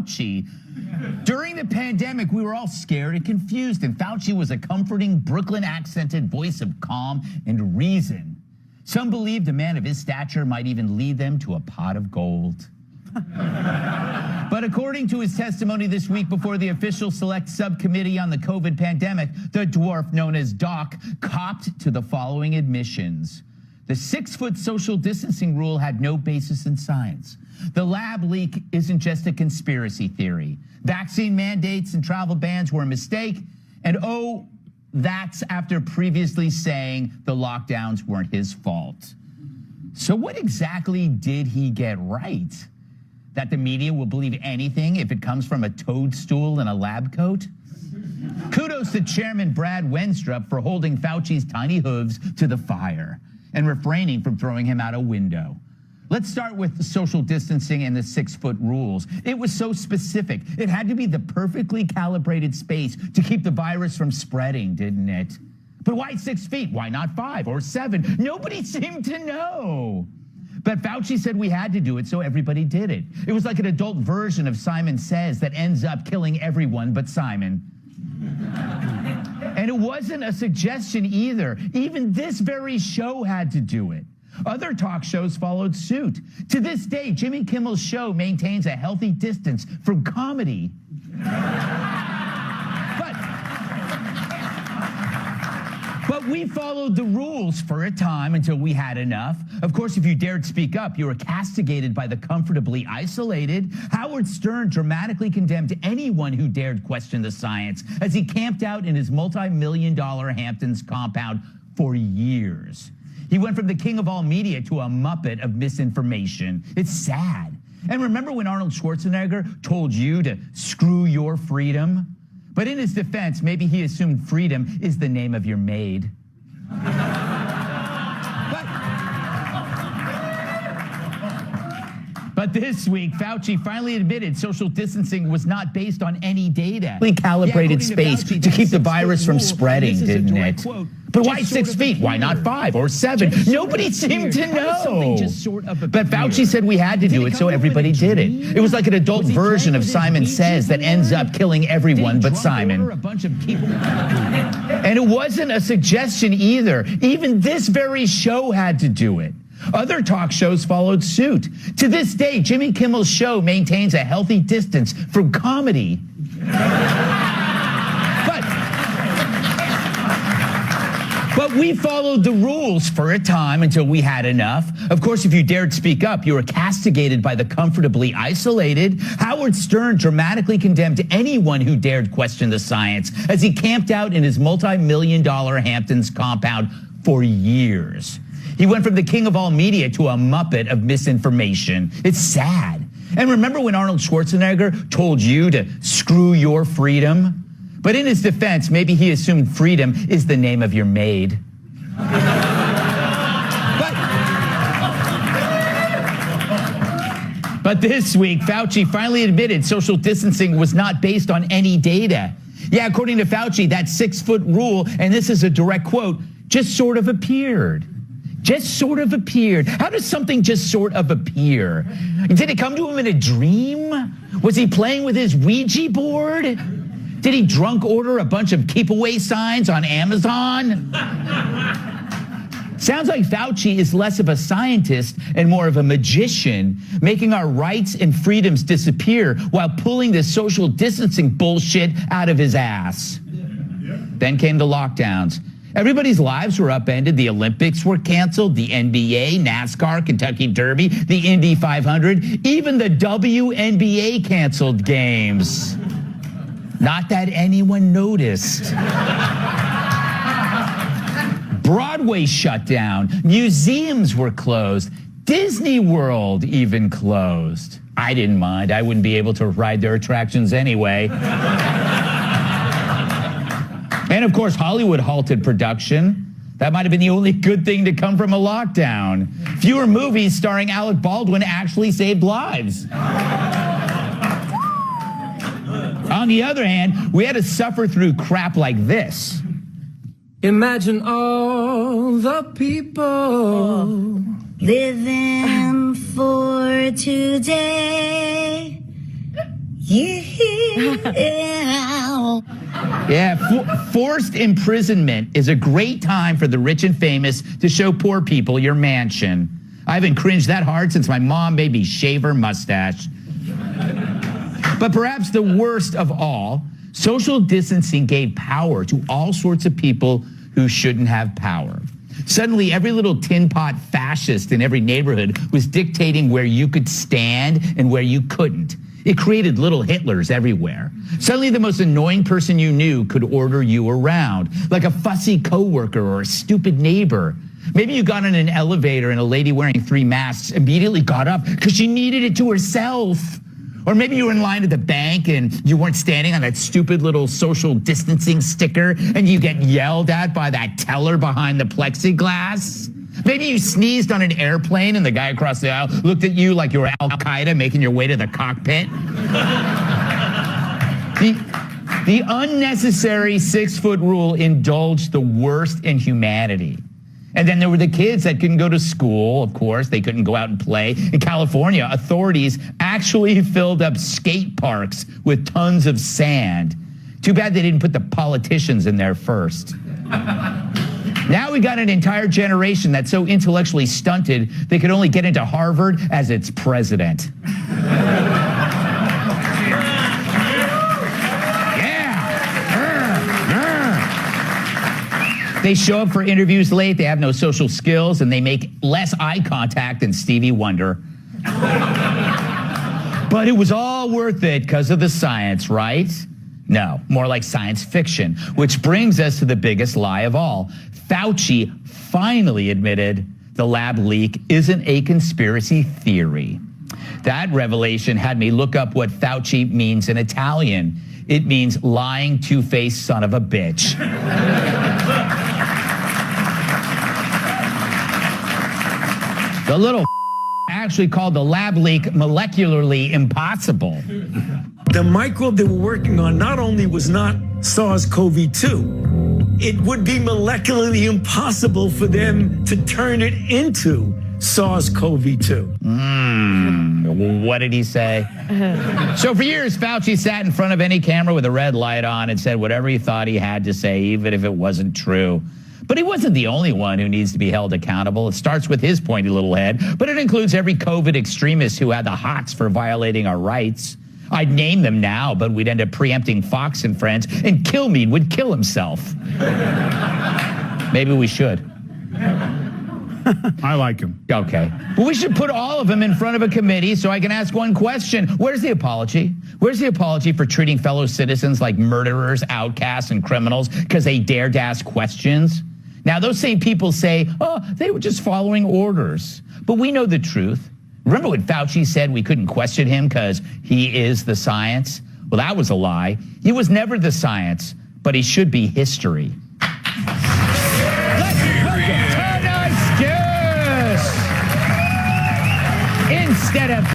Fauci. During the pandemic, we were all scared and confused, and Fauci was a comforting, Brooklyn-accented voice of calm and reason. Some believed a man of his stature might even lead them to a pot of gold. But according to his testimony this week before the official select subcommittee on the COVID pandemic, the dwarf known as Doc copped to the following admissions. The 6-foot social distancing rule had no basis in science. The lab leak isn't just a conspiracy theory. Vaccine mandates and travel bans were a mistake. And that's after previously saying the lockdowns weren't his fault. So what exactly did he get right? That the media will believe anything if it comes from a toadstool in a lab coat? Kudos to Chairman Brad Wenstrup for holding Fauci's tiny hooves to the fire and refraining from throwing him out a window. Let's start with social distancing and the 6-foot rules. It was so specific. It had to be the perfectly calibrated space to keep the virus from spreading, didn't it? But why 6 feet? Why not 5 or 7? Nobody seemed to know. But Fauci said we had to do it, so everybody did it. It was like an adult version of Simon Says that ends up killing everyone but Simon. And it wasn't a suggestion either. Even this very show had to do it. Other talk shows followed suit. To this day, Jimmy Kimmel's show maintains a healthy distance from comedy. But we followed the rules for a time until we had enough. Of course, if you dared speak up, you were castigated by the comfortably isolated. Howard Stern dramatically condemned anyone who dared question the science as he camped out in his multi-million-dollar Hamptons compound for years. He went from the king of all media to a muppet of misinformation. It's sad. And remember when Arnold Schwarzenegger told you to screw your freedom? But in his defense, maybe he assumed freedom is the name of your maid. But this week, Fauci finally admitted social distancing was not based on any data. Calibrated space to keep the virus from spreading, didn't it? But why 6 feet? Why not 5 or 7? Nobody seemed to know. But Fauci said we had to do it, so everybody did it. It was like an adult version of Simon Says that ends up killing everyone but Simon. And it wasn't a suggestion either. Even this very show had to do it. Other talk shows followed suit. To this day, Jimmy Kimmel's show maintains a healthy distance from comedy. But we followed the rules for a time until we had enough. Of course, if you dared speak up, you were castigated by the comfortably isolated. Howard Stern dramatically condemned anyone who dared question the science as he camped out in his multi-million-dollar Hamptons compound for years. He went from the king of all media to a muppet of misinformation. It's sad. And remember when Arnold Schwarzenegger told you to screw your freedom? But in his defense, maybe he assumed freedom is the name of your maid. But this week, Fauci finally admitted social distancing was not based on any data. Yeah, according to Fauci, that 6-foot rule, and this is a direct quote, just sort of appeared. Just sort of appeared. How does something just sort of appear? Did it come to him in a dream? Was he playing with his Ouija board? Did he drunk order a bunch of keep away signs on Amazon? Sounds like Fauci is less of a scientist and more of a magician, making our rights and freedoms disappear while pulling the social distancing bullshit out of his ass. Then came the lockdowns. Everybody's lives were upended. The Olympics were canceled, the NBA, NASCAR, Kentucky Derby, the Indy 500, even the WNBA canceled games. Not that anyone noticed. Broadway shut down. Museums were closed. Disney World even closed. I didn't mind. I wouldn't be able to ride their attractions anyway. And of course, Hollywood halted production. That might have been the only good thing to come from a lockdown. Fewer movies starring Alec Baldwin actually saved lives. On the other hand, we had to suffer through crap like this. Imagine all the people living for today. Yeah, forced imprisonment is a great time for the rich and famous to show poor people your mansion. I haven't cringed that hard since my mom made me shave her mustache. But perhaps the worst of all, social distancing gave power to all sorts of people who shouldn't have power. Suddenly, every little tin pot fascist in every neighborhood was dictating where you could stand and where you couldn't. It created little Hitlers everywhere. Suddenly, the most annoying person you knew could order you around, like a fussy coworker or a stupid neighbor. Maybe you got in an elevator and a lady wearing 3 masks immediately got up because she needed it to herself. Or maybe you were in line at the bank and you weren't standing on that stupid little social distancing sticker and you get yelled at by that teller behind the plexiglass. Maybe you sneezed on an airplane and the guy across the aisle looked at you like you were Al-Qaeda making your way to the cockpit. The unnecessary 6-foot rule indulged the worst in humanity. And then there were the kids that couldn't go to school, of course. They couldn't go out and play. In California, authorities actually filled up skate parks with tons of sand. Too bad they didn't put the politicians in there first. Now we got an entire generation that's so intellectually stunted, they could only get into Harvard as its president. They show up for interviews late, they have no social skills, and they make less eye contact than Stevie Wonder. But it was all worth it because of the science, right? No, more like science fiction, which brings us to the biggest lie of all. Fauci finally admitted the lab leak isn't a conspiracy theory. That revelation had me look up what Fauci means in Italian. It means lying, two-faced son of a bitch. The little actually called the lab leak molecularly impossible. The microbe they were working on not only was not SARS-CoV-2, it would be molecularly impossible for them to turn it into SARS-CoV-2. What did he say? So for years, Fauci sat in front of any camera with a red light on and said whatever he thought he had to say, even if it wasn't true. But he wasn't the only one who needs to be held accountable. It starts with his pointy little head, but it includes every COVID extremist who had the hots for violating our rights. I'd name them now, but we'd end up preempting Fox and Friends, and Kilmeade would kill himself. Maybe we should. I like him. Okay. But we should put all of them in front of a committee so I can ask one question. Where's the apology? Where's the apology for treating fellow citizens like murderers, outcasts, and criminals because they dared to ask questions? Now, those same people say, oh, they were just following orders. But we know the truth. Remember when Fauci said we couldn't question him because he is the science? Well, that was a lie. He was never the science, but he should be history. Let's instead of